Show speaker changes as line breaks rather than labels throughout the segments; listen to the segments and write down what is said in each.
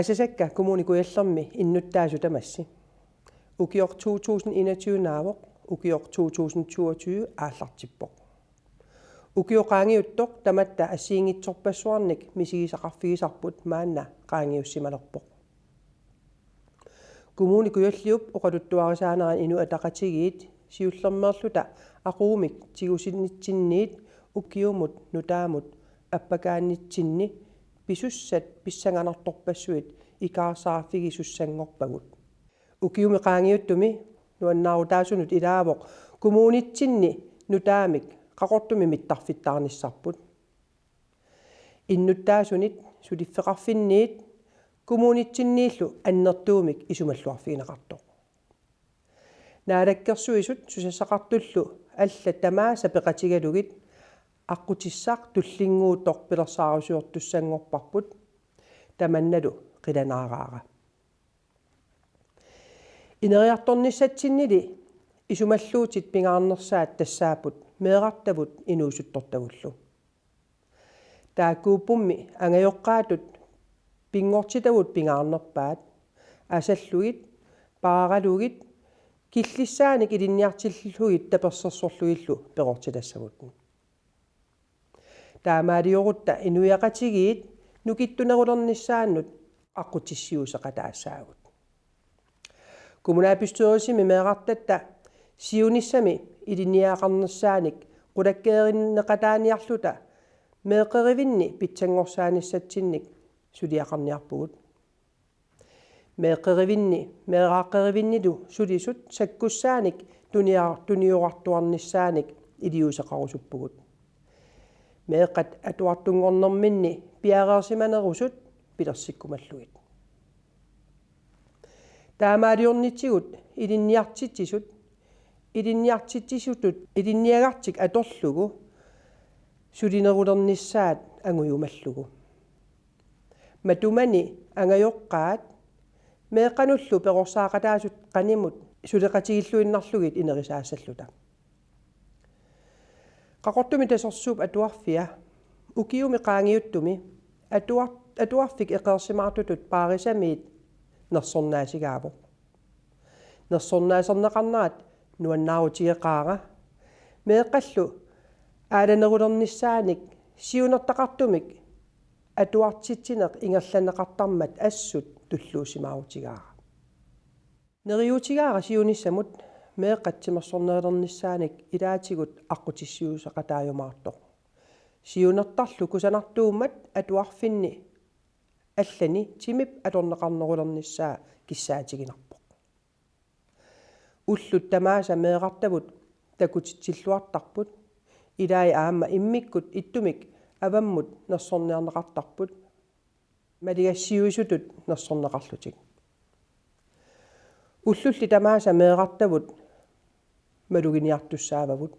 Asasakka kommunikuyallermi innuttaasutamassi. Ukior 2021 naavoq, ukior 2022 aallartippoq. Ukior qaangiuttoq tamatta assiingitsorpassuarnik misigisaqarfigisarput maanna qaangiussimalerpoq. Kommunikuyalliup oqaluttuarisaanaran inu ataqatigiit siullermerluta aquumik tigusinnitsinniit ukkiumut nutaamut appakaannitsinni pisussat pissanganartorpassuit ikaarsaarfigisussanngorpagut. Ukiumi qaangiuttumi nuannaarutaasunut ilaavoq kommunitsinni nutaamik qaqortumi mittarfittaarnissarput. Innuttaasunit suliffeqarfinniit kommunitsinniillu annertuumik isumalluarfiginaqartoq. Naalakkersuisut susassaqartullu alla tamaasa peqatigalugit аққутиссаақ туллингуутор пилерсаарусуортуссангорпарпут таманналу қиланаараара инериарторниссатсиннили исумаллуутит пингаарнерсаат тассаапут меэқартавут инуусуттортагуллу тааккууппумми ангайоққаатут пингортитавут пингаарнерпаат асаллугит пааралугит киллиссааник илинниартиллугит таперсерсорлуиллу пеқортилассагут таамаалиорутта инуяқатигиит нукиттунерулернissaannут аққутиссиусеқатаассаагут коммунаапистуерисими меэқартатта сиуниссами илиниаақарнерсааник қулаккеериннеқатааниарлута меэқеривинни питсангорсааниссатсинник сулиақарниарпугут меэқеривинни меэрааққеривиннилу сулисут саккуссааник туниорартуарнissaаник илиусеқарусуппугут меэқат атуартунгорнэрминни пиареерсиманерусут пилерсиккумаллугит таамаалиорнитсигут илинниартитсисутут илинниагартик аторлугу сулинерулернissaат ангуйумаллугу матумани ангайоққаат меэқануллу пеқорсаақатаасут qaнимут сулеқатигиллуиннарлугит инерисаассаллута qaqortumi tasorsuup atuarfia ukiumi qaangiuttumi atuarfik eqersimaartutut paarisamiit nersornaasigaavoq nersornaaserneqarnaat nuannaarutigeqaaga meeqqallu aalanerulernisaanik siunertaqartumik atuartitsineq ingerlaneqartarmat assut tulluusimaarutigaara neriutigaara siunissamut meeqqatsimersorneelernisaanik ilaatigut аққутиссиусеқатаажумаартоқ сиунертарлу кусанартуумат атуарфинни аллани тимип аторнеқарнерулернissaа киссаатигинарпоқ уллут тамааса меэқартавут такутитсиллуартарпут илаи аама иммиккут иттумик аваммут нерсорниарнеқартарпут малигассиуисутут нерсорнеқарлутик уллулли тамааса меэқартавут малугиниартуссаававут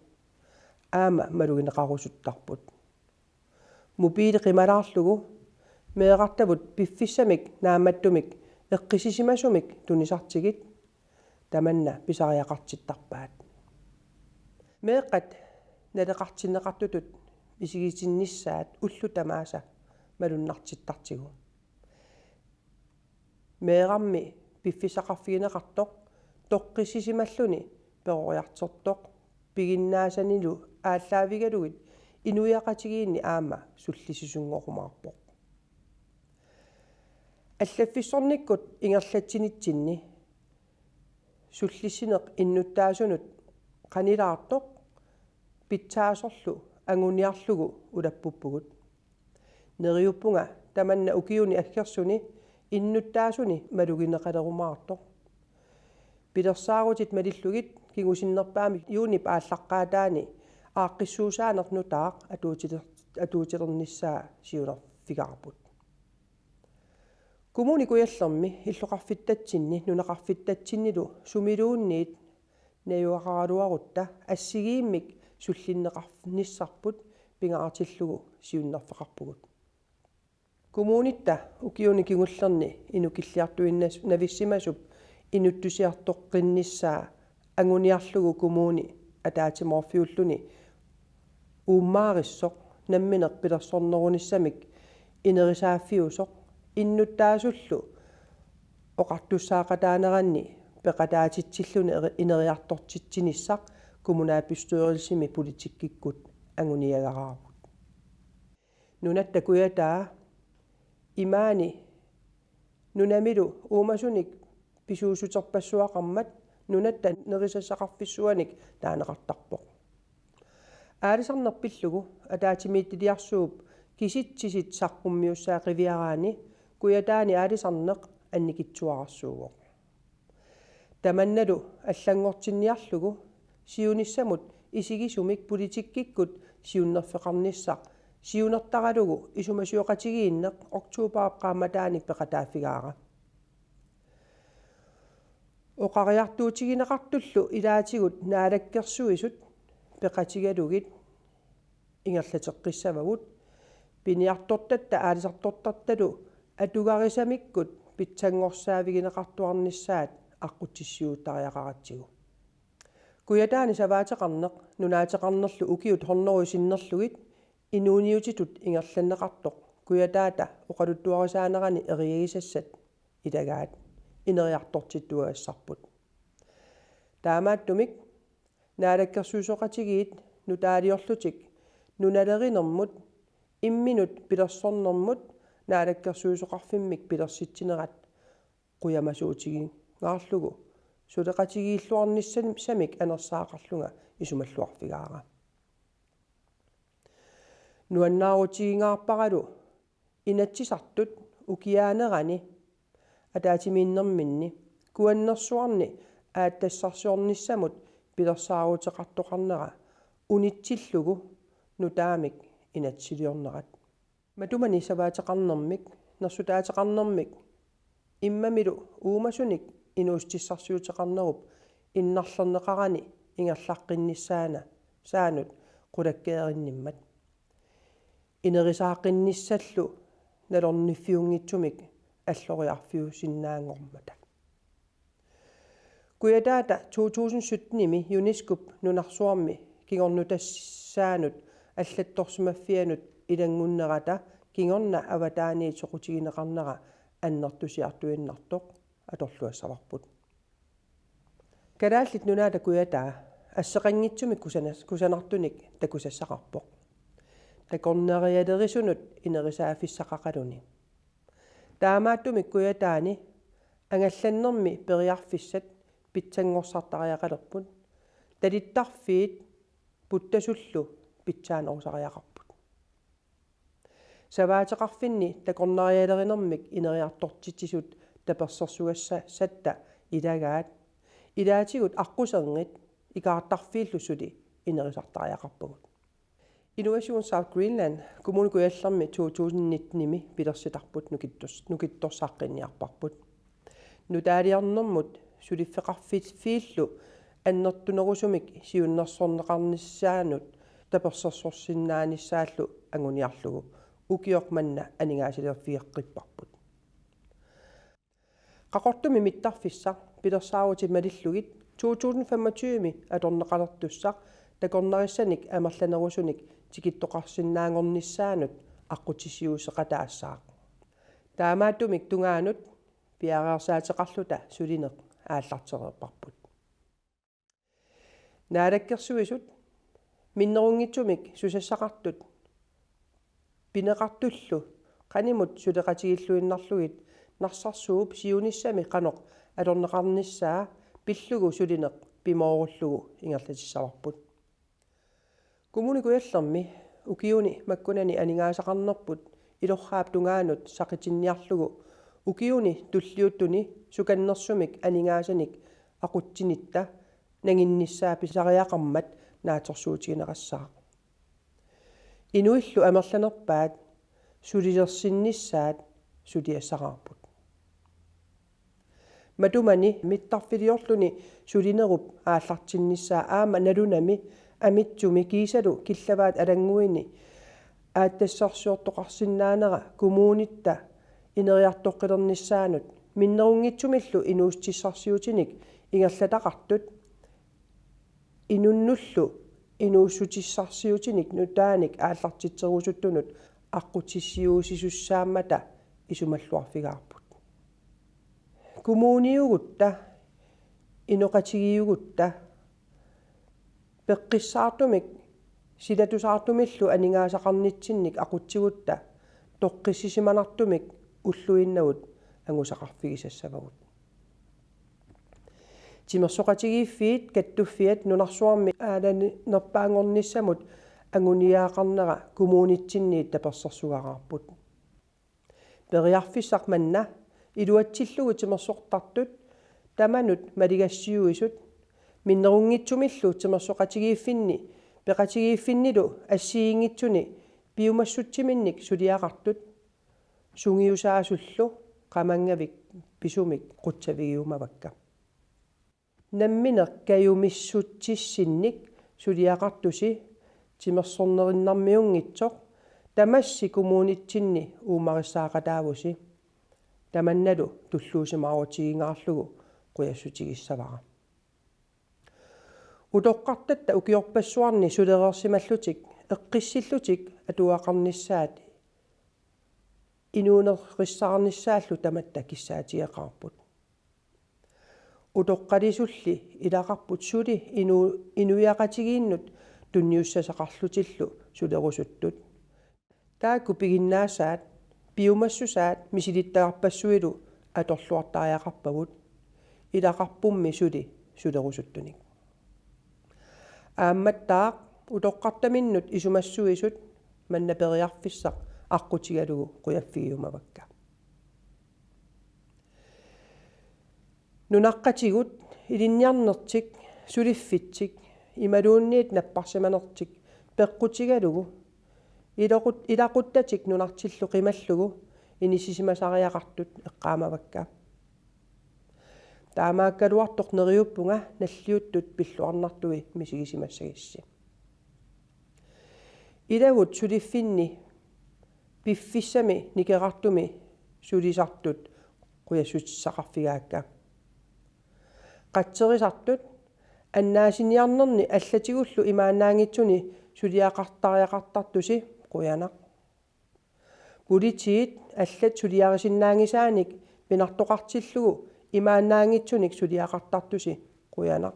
аама малугинеқарусуттарпут мобили қималаарлугу меэқартавут пиффиссамик нааматтумик эққисисимасумик тунисартигит таманна писариақартиттарпаат меэққат налеқартиннеқартутут исигисиннissaат уллу тамааса малуннартиттартигу меэқарми пиффисақарфигинеқартоқ тоққиссисималлуни перориартертоқ пигиннаасанилу ааллаавигалугит инуяқатигиинни аама суллисисунгорумаарпоқ аллаффиссорниккут ингерлатсинитсинни суллиссинеқ иннуттаасунут қанилаартоқ питсаасорлу ангуниарлугу улаппуппугут нериуппунга таманна укиуни аггерсуни иннуттаасуни малугинеқалерумаартоқ пилерсаарутит малиллугит кигусиннерпаами юунип ааллаққаатаани ааққиссуусаанернутаақ атуутилернissaа сиулерфигарпут коммуникуяллерми иллоқарфиттатсинни нунеқарфиттатсиннилу сумилуунниит наюақаралуарутта ассигииммик суллиннеқарниссарпут пингаартиллугу сиуннерфеқарпугут коммунитта укиуни кигуллерни инукиллиартуиннас нависсимасуп инуттусиартоққиннissaа ангуниарлугу коммуни атаатиморфиуллуни ууммаариссоқ намминеқ пилерсорнерунissamик инерисааффиусоқ иннуттаасуллу oqartussaaqataaneranni peqataatitsilluni ineriartortitsinissaq kommunaapystuerilsimi politikkikkut anguniagaraavut nunatta kuyataa imaani nunamilu uumasunik pisuusuterpassuaqarmat nunatta nerisasaqarfissuanik taaneqartarpoq aalisarnerpillugu ataatimiittiliarsuup kisitsisit saqqummiussaa qiviaraani kuyataani aalisarneq annikitsuarassuugoq tamannalu аллангортинниарлугу сиунissamут исигисумик политиккиккут сиуннерфеқарниссақ сиунертаралугу исумасуоқатигииннеқ октуупааққааматаани пеқатааффигаара оқариартуутигинеқартуллу илаатигут наалаккерсуисут пеқатигалугит ингерлатеққиссавагут пиниартортатта аалисартортарталу атугарисамиккут питсангорсаавигинеқартуарнissaат аққутиссиутариақаратсигу куятаани саваатеқарнеқ нунаатеқарнерлу укиут хорнеруисиннерлугит инууниутитут ингерланнеқартоқ куятаата оқалуттуарисаанерани эриагисассат илагаат инериартортиттуагассарпут таамааттумик наалаккерсуусоқатигиит нутаалиорлутик нуналеринермут имминут пилерсорнермут наалаккерсуусоқарфиммик пилерситсинерат қуямасуутигин ngaarlugu suleqatigiilluarnissamik anersaaqarlunga isumalluarfigaara nuannaarutigingаарparalu inatsisartut ukiaanerani ataatimiinnerminni kuannersuarni aattassarsuornissamut pilersaaruteqartoqarnera unitsillugu nutaamik inatsiliornerat matumani savaateqarnermik nersutaateqarnermik immamilu uumasunik inuustissarsuuteqarnerup innarlerneqarani ingerlaqqinnissaana saanut qulakkeerinnimmat inerisaaqinnissallu nalorniffiungitsumik alloriarfiusinnaangormata kuyataata 2017imi UNESCO nunarsuarmi kingornutassaanut аллатторсимаффианут илангуннерата кигорна аватааниитоқутигинеқарнера аннертусиартуиннартоқ аторлуассаварпут калааллит нунаата куятаа ассеқангитсумик кусанартуник такусассақарпоқ такорнериалерисунут инерисаафиссақақалуни таамааттумик куятаани ангалланнерми периарфиссат питсангорсартариақалерпут талиттарфиит путтасуллу питсаанерусариақарпут саваатеқарфинни такорнериалеринермик инериартортитсисут таперсерсугасса сатта илагаат илаатигут аққусернгит икаартарфииллуссули инерисартариақарпагут Innovation South Greenland kommune kuallermi 2019imi pilersitарпут нукитторсааққинниарпарпут нутаалиарнэрмут сулиффеқарфииллу аннертунерусумик сиуннерсорнеқарниссаанут таперсерсорсиннааниссааллу ангуниарлугу укиоқманна анигаасилерфиеққиппарпут қақортуми миттарфиссақ пилерсаарути малиллугит 2025ми аторнеқалертуссақ такорнариссаник амерланерусуник тикиттоқарсиннаангорниссаанут аққутиссиусеқатаассаақ таамааттумик тунгаанут пиареерсаатеқарлута сулинеқ ааллартереқарпут наалаккерсуисут миннерунгитсумик сусассақартут пинеқартуллу qaнимут сулеқатигиллуиннарлугит нарсарсууп сиуниссами qaноқ алорнеқарниссаа пиллугу сулинеқ пимооруллугу ингерлатиссаварпут коммуникуяллерми укиуни маккунани анигаасақарнерпут илорраап тунгаанут сақитинниарлугу укиуни туллиуттуни суканнерсумик анигаасаник ақутсинитта нагинниссаа писариақармат нааторсуутигинеқассаа инуиллу амерланерпаат сулилерсинниссаат сулиассақарпут матумани миттарфилиорлуни сулинеруп ааллартинниссаа аама налунами амитсуми кисалу киллаваат алангуини ааттассарсуортоқарсинаанера коммунитта инериартоққилерниссаанут миннерунгитсумиллу инуустиссарсиутиник ингерлатақартут инуннуллу инууссутиссарсиутиник нутааник ааллартитсерусуттунут аққутиссиуусисуссааммата исумаллуарфигаарпут kommuniugutta inoqatigiugutta peqqissaartumik silatusaartumillu aningaasaqarnitsinnik aqutsigutta toqqissisimanartumik ulluinnagut angusaqarfigisassavagut timersoqatigiiffiit kattuffiat nunarsuarmi aalani nerpaangornissamut anguniaaqarnera kommunitsinniit tapersarsugarаарput periarfissaq manna iluatsillugu timersoqtartut tamanut maligassiuisut minnerungitsumillu timersoqatigiiffinni peqatigiiffinnilu assiingitsuni piumassuttiminnik suliaqartut sungiusaasullu qamangavik pisumik qutsavigiumavakka nammineqqayumissuttissinnik suliaqartusi timersornerinnarmiungitsoq tamassi kommunitsinni uumarissaaqataavusi tamannalu tulluusimaaruutigingaarlugu quyassutigissavara utoqqartatta ukiorpassuarni sulereersimallutik eqqissillutik atuaqarnissaat inuunerissаарnissaallu tamatta kissaatiaqarput utoqqalisulli ilaqarput suli inuiaqatigiinnut tunniussasaqarlutillu sulerusuttut taakku piginnaasaat piumassusaat misilittaqarpassuilu atorluartaajaqarpavut ilaqarpummi sulerusuttunik aammattaaq utoqqartaminnut isumassuisut manna periarfissaq аққутигалугу қуяффигиумавакка нунаққатигут илинниарнертик сулиффитсик ималуунниит наппарсиманертик пеққутигалугу илақуттатик нунартиллу қималлугу инисисимасариақартут эққаамавакка таамааккалуартоқ нериуппунга наллиуттут пиллуарнартуи мисигисимассагисси илагут сулиффинни пиффиссами никерартуми сулисартут қуяссутиссақарфигаакка қатсерисартут аннаасиниарнерни аллатигуллу имаанаангитсуни сулиақартариақартартуси қуянақ политиит аллат сулиарисиннаангисааник пинартоқартиллугу имаанаангитсуник сулиақартартуси қуянақ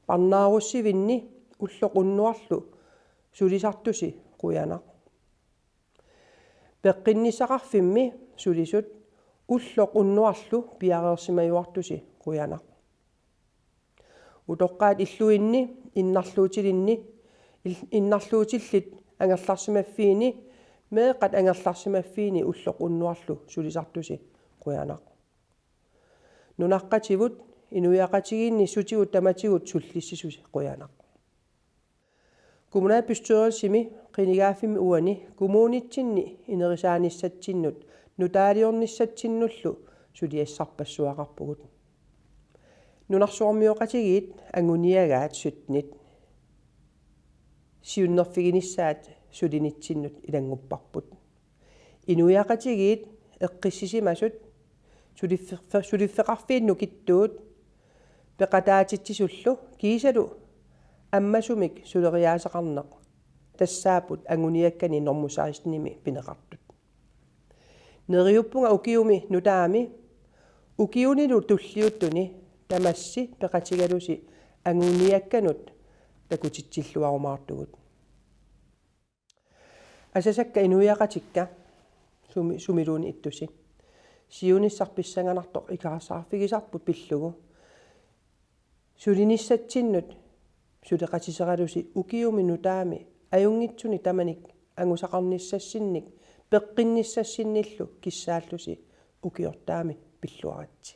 парнааруссивинни уллоқуннуарлу сулисартуси қуянақ пеққиннисақарфимми сулисут уллоқ уннуарлу пиареерсимаюартуси қуянақ утоққаат иллуинни иннарлуутиллит ангерларсимаффиини меэқат ангерларсимаффиини уллоқ уннуарлу сулисартуси қуянақ нунаққативут инуяқатигиинни сутигут таматигут суллиссисуси қуянақ kommunalbestyrelsesimi qinigaaffimi uani kommunitsinni inerisaanissatsinnut nutaaliornissatsinnullu suliassarpassuaqarpugut nunarsuormioqatigiit anguniagaat sutnit siunnerfiginissaat sulinitsinnut ilangupparput inuiaqatigiit eqqissisimasut suliffeqarfiinnu kittuut peqataatitsisullu kiisalu аммасумик сулериаасақарнеқ тассаапут ангуниаккани нормусаарисними пинеқартут нериуппунга укиуми нутаами укиунилу туллиуттуни тамасси пеқатигалуси ангуниакканут такутитсиллуарумаартугут асасакка инуиақатикка сумилууни иттуси сиунissarpissanganartoq икарасаарфигисарпут пиллугу сулиниссатсиннут сулеқатисералуси укиуми нутаами аюнгитсуни таманик ангусақарниссассинник пеққинниссассинниллу киссааллуси укиортаами пиллуаратси